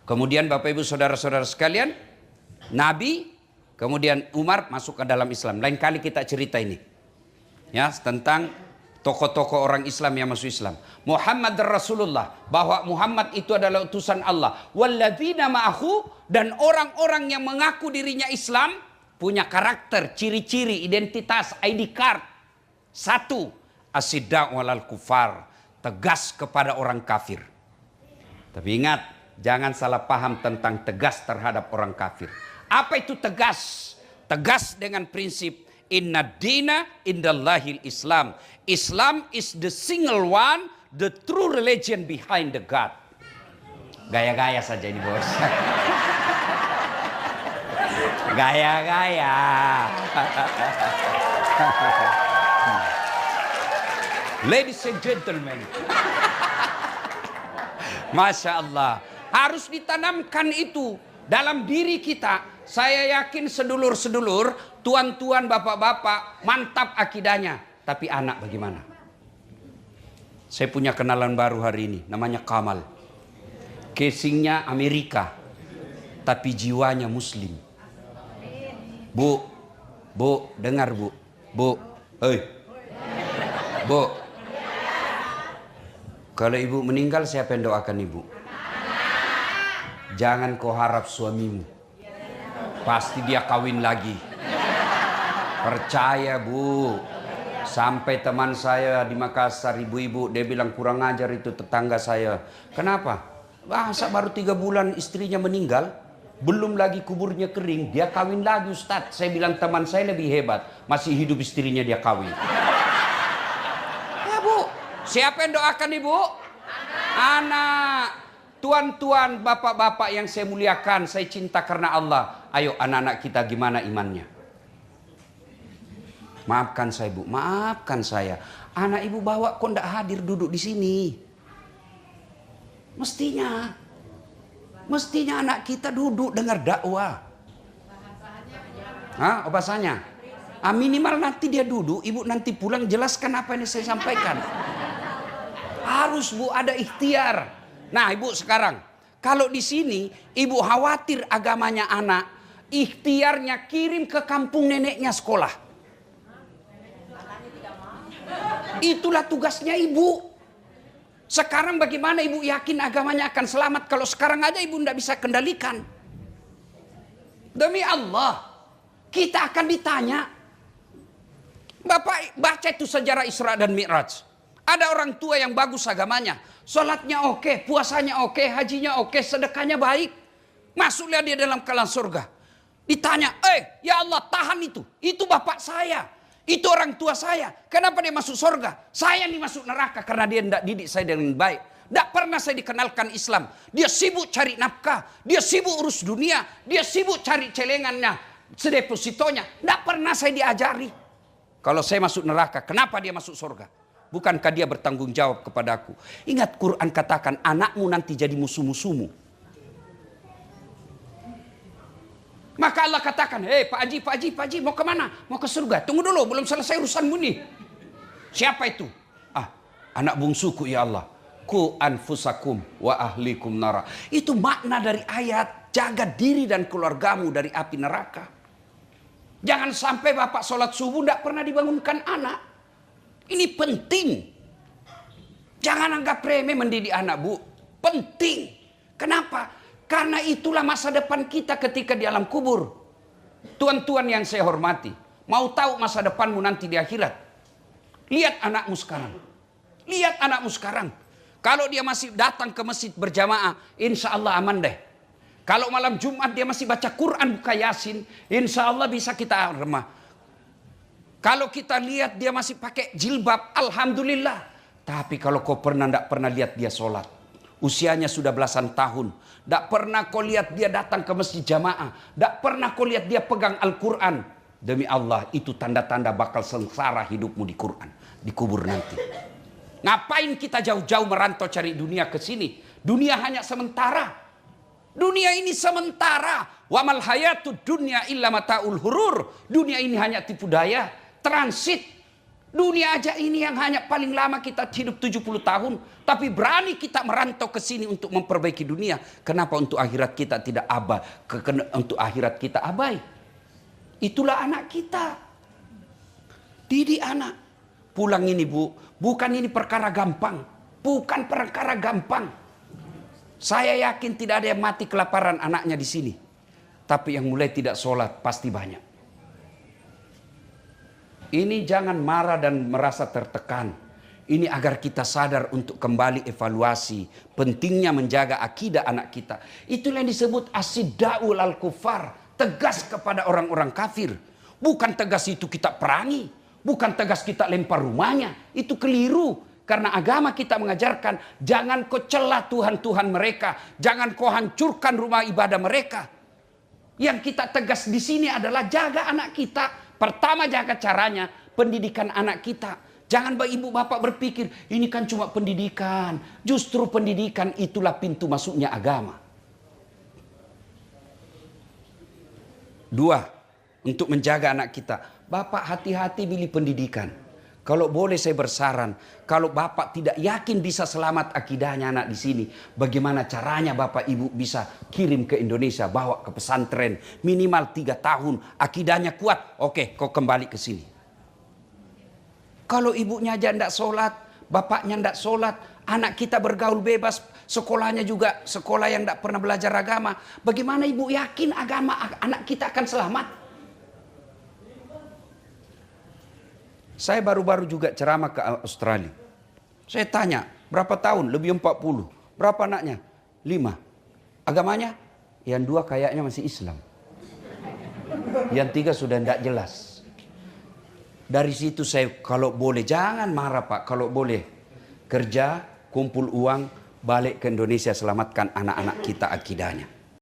Kemudian Bapak Ibu saudara-saudara sekalian, Nabi, kemudian Umar masuk ke dalam Islam. Lain kali kita cerita ini. Ya, tentang tokoh-tokoh orang Islam yang masuk Islam. Muhammad Rasulullah, bahwa Muhammad itu adalah utusan Allah. Walladzina ma'ahu, dan orang-orang yang mengaku dirinya Islam punya karakter, ciri-ciri, identitas, ID card. Satu, asyidda' walal kufar, tegas kepada orang kafir. Tapi ingat, jangan salah paham tentang tegas terhadap orang kafir. Apa itu tegas? Tegas dengan prinsip inna dina indallahil Islam. Islam is the single one, the true religion behind the God. Gaya-gaya saja ini bos. Gaya-gaya. Ladies and gentlemen. Masya Allah. Harus ditanamkan itu dalam diri kita. Saya yakin sedulur-sedulur, tuan-tuan, bapak-bapak, mantap akidahnya. Tapi anak bagaimana? Saya punya kenalan baru hari ini, namanya Kamal. Casingnya Amerika, tapi jiwanya Muslim. Bu, dengar Bu, hei, Bu. Kalau ibu meninggal, siapa yang doakan ibu? Jangan kau harap suamimu. Pasti dia kawin lagi. Percaya Bu. Sampai teman saya di Makassar, ibu-ibu, dia bilang kurang ajar itu tetangga saya. Kenapa? Masa baru 3 bulan istrinya meninggal, belum lagi kuburnya kering, dia kawin lagi Ustadz. Saya bilang teman saya lebih hebat, masih hidup istrinya dia kawin. Ya Bu, siapa yang doakan ibu? Anak. Tuan-tuan, bapak-bapak yang saya muliakan, saya cinta karena Allah. Ayo anak-anak kita gimana imannya? Maafkan saya Bu, maafkan saya. Anak ibu bawa kok ndak hadir duduk di sini. Mestinya anak kita duduk dengar dakwah. Hah, bahasanya? Minimal nanti dia duduk, ibu nanti pulang jelaskan apa yang saya sampaikan. Harus Bu, ada ikhtiar. Nah ibu sekarang, kalau di sini ibu khawatir agamanya anak, ikhtiarnya kirim ke kampung neneknya sekolah. Itulah tugasnya ibu. Sekarang bagaimana ibu yakin agamanya akan selamat kalau sekarang aja ibu tidak bisa kendalikan? Demi Allah, kita akan ditanya. Bapak baca itu sejarah Isra dan Mi'raj. Ada orang tua yang bagus agamanya. Sholatnya oke, puasanya oke, hajinya oke, sedekahnya baik. Masuklah dia dalam kelan surga. Ditanya, ya Allah tahan itu. Itu bapak saya. Itu orang tua saya. Kenapa dia masuk surga? Saya nih masuk neraka karena dia tidak didik saya dengan baik. Tidak pernah saya dikenalkan Islam. Dia sibuk cari nafkah. Dia sibuk urus dunia. Dia sibuk cari celengannya, sedepositonya. Tidak pernah saya diajari. Kalau saya masuk neraka, kenapa dia masuk surga? Bukankah dia bertanggung jawab kepadaku? Ingat Quran katakan anakmu nanti jadi musuh-musuhmu. Maka Allah katakan, Pak Haji, mau kemana? Mau ke surga. Tunggu dulu, belum selesai urusanmu nih. Siapa itu? Anak bungsuku ya Allah. Ku anfusakum wa ahlikum nara. Itu makna dari ayat, jaga diri dan keluargamu dari api neraka. Jangan sampai bapak sholat subuh tidak pernah dibangunkan anak. Ini penting. Jangan anggap remeh mendidik anak Bu. Penting. Kenapa? Karena itulah masa depan kita ketika di alam kubur. Tuan-tuan yang saya hormati. Mau tahu masa depanmu nanti di akhirat? Lihat anakmu sekarang. Lihat anakmu sekarang. Kalau dia masih datang ke masjid berjamaah, insya Allah aman deh. Kalau malam Jumat dia masih baca Quran, buka Yasin, insya Allah bisa kita remah. Kalau kita lihat dia masih pakai jilbab, alhamdulillah. Tapi kalau kau tidak pernah lihat dia sholat, usianya sudah belasan tahun, tidak pernah kau lihat dia datang ke masjid jamaah, tidak pernah kau lihat dia pegang Al-Quran, demi Allah itu tanda-tanda bakal sengsara hidupmu di Quran, di kubur nanti. Ngapain kita jauh-jauh merantau cari dunia ke sini? Dunia hanya sementara. Dunia ini sementara. Wa mal hayatud dunya illa mataul hurur. Dunia ini hanya tipu daya. Transit. Dunia aja ini yang hanya paling lama kita hidup 70 tahun. Tapi berani kita merantau ke sini untuk memperbaiki dunia. Kenapa untuk akhirat kita tidak untuk akhirat kita abai? Itulah anak kita. Didik anak. Pulang ini bu, bukan ini perkara gampang. Bukan perkara gampang. Saya yakin tidak ada yang mati kelaparan anaknya di sini. Tapi yang mulai tidak sholat pasti banyak. Ini jangan marah dan merasa tertekan. Ini agar kita sadar untuk kembali evaluasi. Pentingnya menjaga akidah anak kita. Itulah yang disebut asiddaul al-kufar. Tegas kepada orang-orang kafir. Bukan tegas itu kita perangi. Bukan tegas kita lempar rumahnya. Itu keliru. Karena agama kita mengajarkan. Jangan kau celah Tuhan-Tuhan mereka. Jangan kau hancurkan rumah ibadah mereka. Yang kita tegas di sini adalah jaga anak kita. Pertama jaga caranya, pendidikan anak kita. Jangan ibu bapak berpikir, ini kan cuma pendidikan. Justru pendidikan itulah pintu masuknya agama. 2, untuk menjaga anak kita. Bapak hati-hati pilih pendidikan. Kalau boleh saya bersaran, kalau bapak tidak yakin bisa selamat akidahnya anak di sini, bagaimana caranya bapak ibu bisa kirim ke Indonesia, bawa ke pesantren minimal 3 tahun, akidahnya kuat, oke, kau kembali ke sini. Kalau ibunya aja tidak sholat, bapaknya tidak sholat, anak kita bergaul bebas, sekolahnya juga sekolah yang tidak pernah belajar agama, bagaimana ibu yakin agama anak kita akan selamat? Saya baru-baru juga ceramah ke Australia. Saya tanya, berapa tahun? Lebih 40. Berapa anaknya? 5. Agamanya? Yang 2 kayaknya masih Islam. Yang 3 sudah tidak jelas. Dari situ saya, kalau boleh, jangan marah Pak. Kalau boleh, kerja, kumpul uang, balik ke Indonesia, selamatkan anak-anak kita akidahnya.